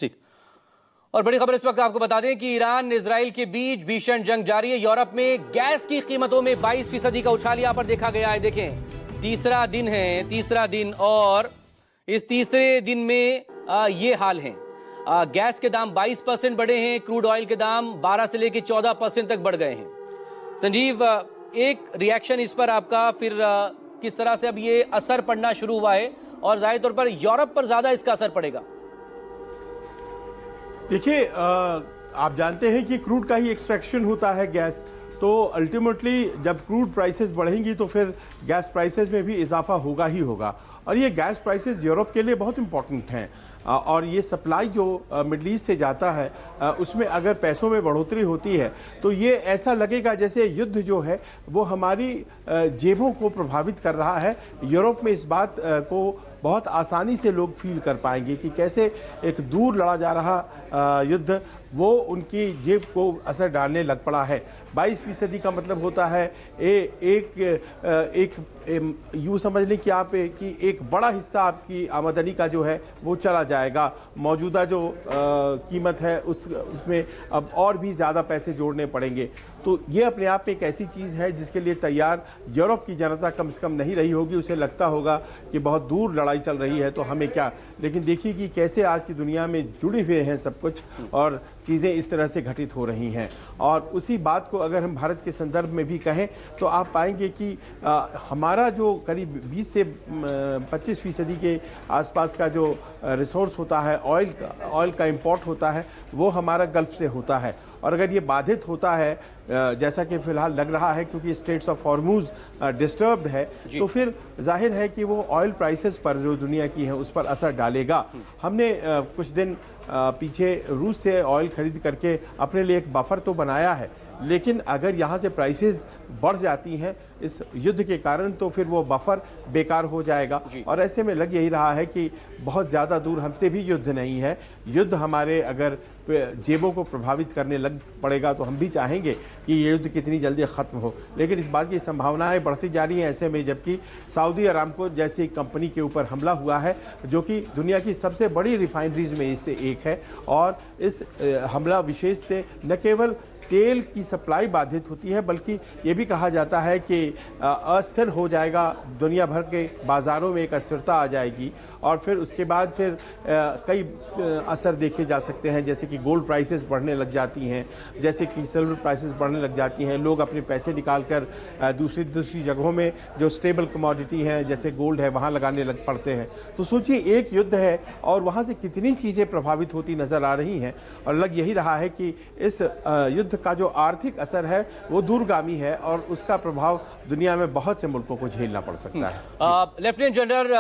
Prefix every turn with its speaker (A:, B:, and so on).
A: ठीक। और बड़ी खबर इस वक्त आपको बता दें कि ईरान इजराइल के बीच भीषण जंग जारी है। यूरोप में गैस की कीमतों में 22% का उछाल यहां पर देखा गया है। देखें, तीसरा दिन है, तीसरा दिन, और इस तीसरे दिन में ये हाल है। गैस के दाम 22% बढ़े हैं, क्रूड ऑयल के दाम 12 से लेकर 14% तक बढ़ गए हैं। संजीव, एक रिएक्शन इस पर आपका, फिर किस तरह से अब ये असर पड़ना शुरू हुआ है और जाहिर तौर पर यूरोप पर ज्यादा इसका असर पड़ेगा?
B: देखिए, आप जानते हैं कि क्रूड का ही एक्सट्रैक्शन होता है गैस, तो अल्टीमेटली जब क्रूड प्राइसेस बढ़ेंगी तो फिर गैस प्राइसेस में भी इजाफा होगा ही होगा। और ये गैस प्राइसेस यूरोप के लिए बहुत इंपॉर्टेंट हैं, और ये सप्लाई जो मिडल ईस्ट से जाता है उसमें अगर पैसों में बढ़ोतरी होती है तो ये ऐसा लगेगा जैसे युद्ध जो है वो हमारी जेबों को प्रभावित कर रहा है। यूरोप में इस बात को बहुत आसानी से लोग फील कर पाएंगे कि कैसे एक दूर लड़ा जा रहा युद्ध वो उनकी जेब को असर डालने लग पड़ा है। 22% का मतलब होता है एक यूँ समझ लें कि आप कि एक बड़ा हिस्सा आपकी आमदनी का जो है वो चला जाएगा। मौजूदा जो कीमत है उसमें अब और भी ज़्यादा पैसे जोड़ने पड़ेंगे। तो ये अपने आप में एक ऐसी चीज़ है जिसके लिए तैयार यूरोप की जनता कम से कम नहीं रही होगी। उसे लगता होगा कि बहुत दूर लड़ाई चल रही है तो हमें क्या, लेकिन देखिए कि कैसे आज की दुनिया में जुड़े हुए हैं सब कुछ और चीज़ें इस तरह से घटित हो रही हैं। और उसी बात को अगर हम भारत के संदर्भ में भी कहें तो आप पाएंगे कि हमारा जो करीब 20 से 25% के आसपास का जो रिसोर्स होता है ऑयल का इंपोर्ट होता है वो हमारा गल्फ से होता है। और अगर ये बाधित होता है जैसा कि फिलहाल लग रहा है क्योंकि स्ट्रेट्स ऑफ हॉर्मूज डिस्टर्ब्ड है, तो फिर जाहिर है कि वो ऑयल प्राइसेस पर जो दुनिया की है उस पर असर डालेगा। हमने कुछ दिन पीछे रूस से ऑयल खरीद करके अपने लिए एक बफर तो बनाया है, लेकिन अगर यहाँ से प्राइसेस बढ़ जाती हैं इस युद्ध के कारण तो फिर वो बफर बेकार हो जाएगा। और ऐसे में लग यही रहा है कि बहुत ज़्यादा दूर हमसे भी युद्ध नहीं है। युद्ध हमारे अगर जेबों को प्रभावित करने लग पड़ेगा तो हम भी चाहेंगे कि ये युद्ध कितनी जल्दी ख़त्म हो, लेकिन इस बात की संभावनाएं बढ़ती जा रही हैं। ऐसे में जबकि सऊदी अरामको जैसी कंपनी के ऊपर हमला हुआ है जो कि दुनिया की सबसे बड़ी रिफाइनरीज में इससे एक है, और इस हमला विशेष से न केवल तेल की सप्लाई बाधित होती है बल्कि ये भी कहा जाता है कि अस्थिर हो जाएगा, दुनिया भर के बाज़ारों में एक अस्थिरता आ जाएगी। और फिर उसके बाद फिर कई असर देखे जा सकते हैं, जैसे कि गोल्ड प्राइसेस बढ़ने लग जाती हैं, जैसे कि सिल्वर प्राइसेस बढ़ने लग जाती हैं। लोग अपने पैसे निकाल कर दूसरी जगहों में जो स्टेबल कमोडिटी हैं जैसे गोल्ड है वहाँ लगाने लग पड़ते हैं। तो सोचिए, एक युद्ध है और वहाँ से कितनी चीज़ें प्रभावित होती नज़र आ रही हैं। और लग यही रहा है कि इस युद्ध का जो आर्थिक असर है वो दूरगामी है और उसका प्रभाव दुनिया में बहुत से मुल्कों को झेलना पड़ सकता है।
A: Lieutenant general